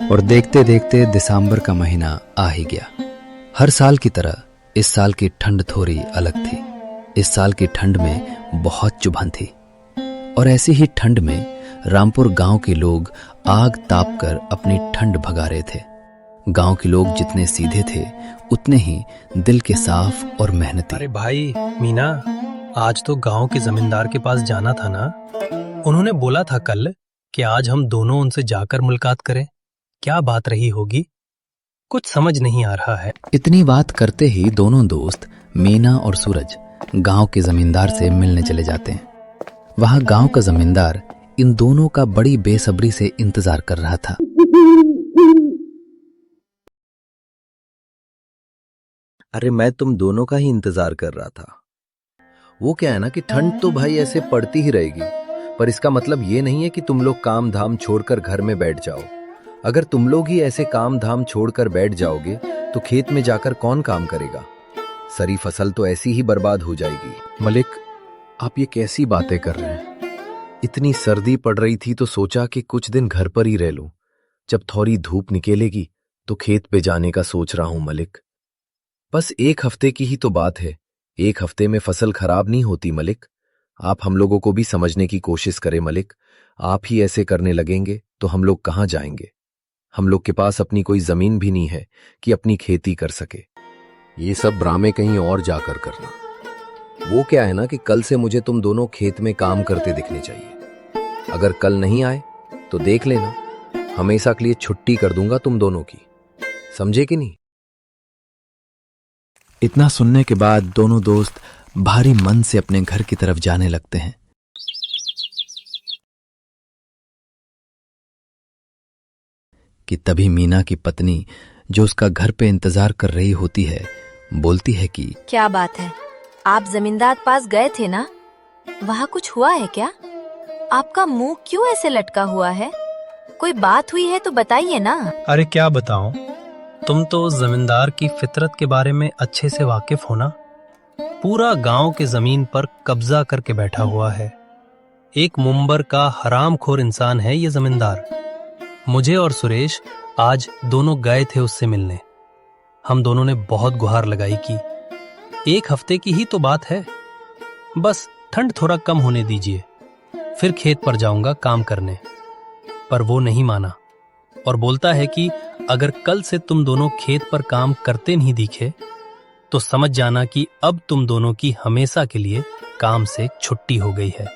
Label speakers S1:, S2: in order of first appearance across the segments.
S1: और देखते देखते दिसंबर का महीना आ ही गया। हर साल की तरह इस साल की ठंड थोड़ी अलग थी। इस साल की ठंड में बहुत चुभन थी और ऐसी ही ठंड में रामपुर गांव के लोग आग ताप कर अपनी ठंड भगा रहे थे। गांव के लोग जितने सीधे थे उतने ही दिल के साफ और मेहनती।
S2: अरे भाई मीना, आज तो गांव के जमींदार के पास जाना था ना। उन्होंने बोला था कल कि आज हम दोनों उनसे जाकर मुलाकात करें। क्या बात रही होगी, कुछ समझ नहीं आ रहा है।
S1: इतनी बात करते ही दोनों दोस्त मीना और सूरज गांव के जमींदार से मिलने चले जाते हैं। वहां गांव का जमींदार इन दोनों का बड़ी बेसब्री से इंतजार कर रहा था।
S3: अरे मैं तुम दोनों का ही इंतजार कर रहा था। वो क्या है ना कि ठंड तो भाई ऐसे पड़ती ही रहेगी, पर इसका मतलब ये नहीं है कि तुम लोग काम धाम छोड़कर घर में बैठ जाओ। अगर तुम लोग ही ऐसे काम धाम छोड़कर बैठ जाओगे तो खेत में जाकर कौन काम करेगा? सारी फसल तो ऐसी ही बर्बाद हो जाएगी।
S4: मलिक, आप ये कैसी बातें कर रहे हैं? इतनी सर्दी पड़ रही थी तो सोचा कि कुछ दिन घर पर ही रह लूं। जब थोड़ी धूप निकलेगी तो खेत पे जाने का सोच रहा हूं मलिक। बस 1 हफ्ते की ही तो बात है। 1 हफ्ते में फसल खराब नहीं होती मलिक। आप हम लोगों को भी समझने की कोशिश करें मलिक। आप ही ऐसे करने लगेंगे तो हम लोग कहां जाएंगे? हम लोग के पास अपनी कोई जमीन भी नहीं है कि अपनी खेती कर सके। ये सब ड्रामे कहीं और जाकर करना।
S3: वो क्या है ना कि कल से मुझे तुम दोनों खेत में काम करते दिखने चाहिए। अगर कल नहीं आए तो देख लेना, हमेशा के लिए छुट्टी कर दूंगा तुम दोनों की। समझे कि नहीं?
S1: इतना सुनने के बाद दोनों दोस्त भारी मन से अपने घर की तरफ जाने लगते हैं। कि तभी मीना की पत्नी, जो उसका घर पे इंतजार कर रही होती है, बोलती है कि
S5: क्या बात है, आप जमींदार पास गए थे ना? वहाँ कुछ हुआ है क्या? आपका मुंह क्यों ऐसे लटका हुआ है? कोई बात हुई है तो बताइए ना।
S2: अरे क्या बताऊं, तुम तो जमींदार की फितरत के बारे में अच्छे से वाकिफ हो ना। पूरा गांव के जमीन पर कब्जा करके बैठा हुआ है। एक मुंबर का हरामखोर इंसान है ये जमींदार। मुझे और सुरेश आज दोनों गए थे उससे मिलने। हम दोनों ने बहुत गुहार लगाई कि 1 हफ्ते की ही तो बात है, बस ठंड थोड़ा कम होने दीजिए, फिर खेत पर जाऊंगा काम करने। पर वो नहीं माना और बोलता है कि अगर कल से तुम दोनों खेत पर काम करते नहीं दिखे तो समझ जाना कि अब तुम दोनों की हमेशा के लिए काम से छुट्टी हो गई है।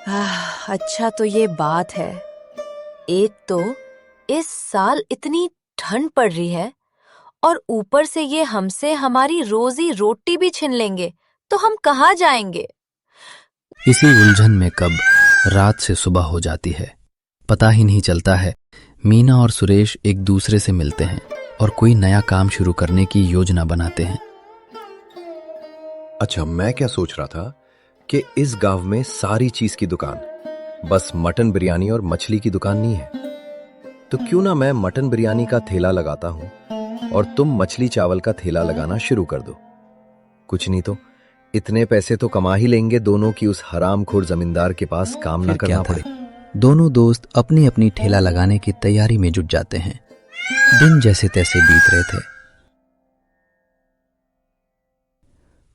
S5: अच्छा तो ये बात है। एक तो इस साल इतनी ठंड पड़ रही है और ऊपर से ये हमसे हमारी रोजी रोटी भी छीन लेंगे तो हम कहाँ जाएंगे?
S1: इसी उलझन में कब रात से सुबह हो जाती है, पता ही नहीं चलता है। मीना और सुरेश एक दूसरे से मिलते हैं और कोई नया काम शुरू करने की योजना बनाते हैं।
S3: अच्छा, मैं क्या सोच रहा था कि इस गांव में सारी चीज की दुकान, बस मटन बिरयानी और मछली की दुकान नहीं है। तो क्यों ना मैं मटन बिरयानी का ठेला लगाता हूं और तुम मछली चावल का ठेला लगाना शुरू कर दो। कुछ नहीं तो इतने पैसे तो कमा ही लेंगे दोनों की उस हरामखोर जमींदार के पास काम ना करना पड़े।
S1: दोनों दोस्त अपनी अपनी ठेला लगाने की तैयारी में जुट जाते हैं। दिन जैसे तैसे बीत रहे थे।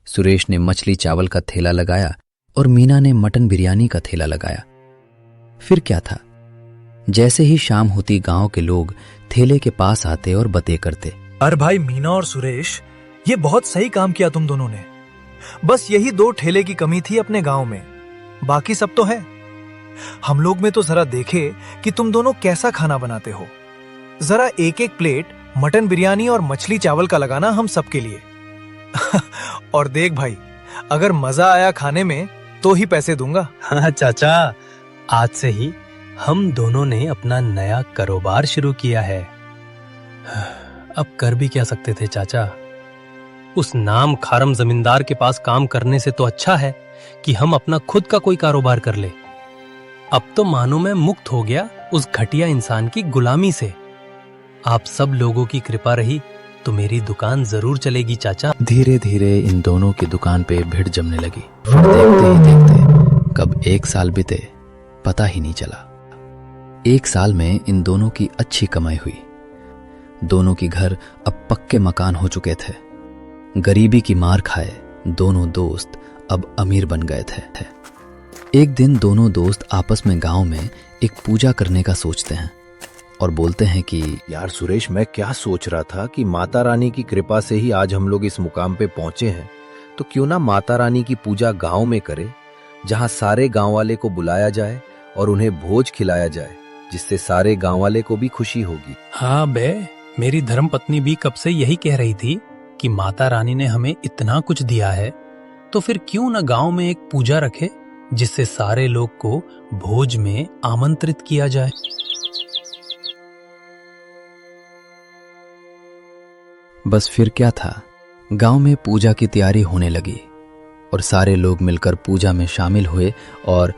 S1: सुरेश ने मछली चावल का ठेला लगाया और मीना ने मटन बिरयानी का ठेला लगाया। फिर क्या था, जैसे ही शाम होती गांव के लोग ठेले के पास आते और बातें करते।
S6: अरे भाई मीना और सुरेश, ये बहुत सही काम किया तुम दोनों ने। बस यही 2 ठेले की कमी थी अपने गांव में, बाकी सब तो है। हम लोग में तो जरा देखे कि तुम दोनों कैसा खाना बनाते हो। जरा 1-1 प्लेट मटन बिरयानी और मछली चावल का लगाना हम सबके लिए। और देख भाई, अगर मजा आया खाने में तो ही पैसे दूंगा।
S2: हाँ चाचा, आज से ही हम दोनों ने अपना नया कारोबार शुरू किया है। अब कर भी क्या सकते थे चाचा। उस नाम खारम जमींदार के पास काम करने से तो अच्छा है कि हम अपना खुद का कोई कारोबार कर ले। अब तो मानो मैं मुक्त हो गया उस घटिया इंसान की गुलामी से। आप सब लोगों की कृपा रही तो मेरी दुकान जरूर चलेगी चाचा।
S1: धीरे धीरे इन दोनों की दुकान पे भीड़ जमने लगी। देखते ही देखते कब 1 साल बीते, पता ही नहीं चला। 1 साल में इन दोनों की अच्छी कमाई हुई। दोनों के घर अब पक्के मकान हो चुके थे। गरीबी की मार खाए दोनों दोस्त अब अमीर बन गए थे। एक दिन दोनों दोस्त आपस में गांव में एक पूजा करने का सोचते हैं और बोलते हैं कि
S3: यार सुरेश, मैं क्या सोच रहा था कि माता रानी की कृपा से ही आज हम लोग इस मुकाम पे पहुंचे हैं, तो क्यों ना माता रानी की पूजा गांव में करें, जहां सारे गांव वाले को बुलाया जाए और उन्हें भोज खिलाया जाए, जिससे सारे गांव वाले को भी खुशी होगी।
S2: हाँ बे, मेरी धर्मपत्नी भी कब से यही कह रही थी कि माता रानी ने हमें इतना कुछ दिया है, तो फिर क्यों न गांव में एक पूजा रखे जिससे सारे लोग को भोज में आमंत्रित किया जाए।
S1: बस फिर क्या था, गांव में पूजा की तैयारी होने लगी और सारे लोग मिलकर पूजा में शामिल हुए और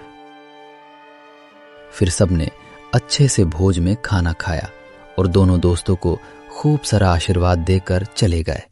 S1: फिर सबने अच्छे से भोज में खाना खाया और दोनों दोस्तों को खूब सारा आशीर्वाद देकर चले गए।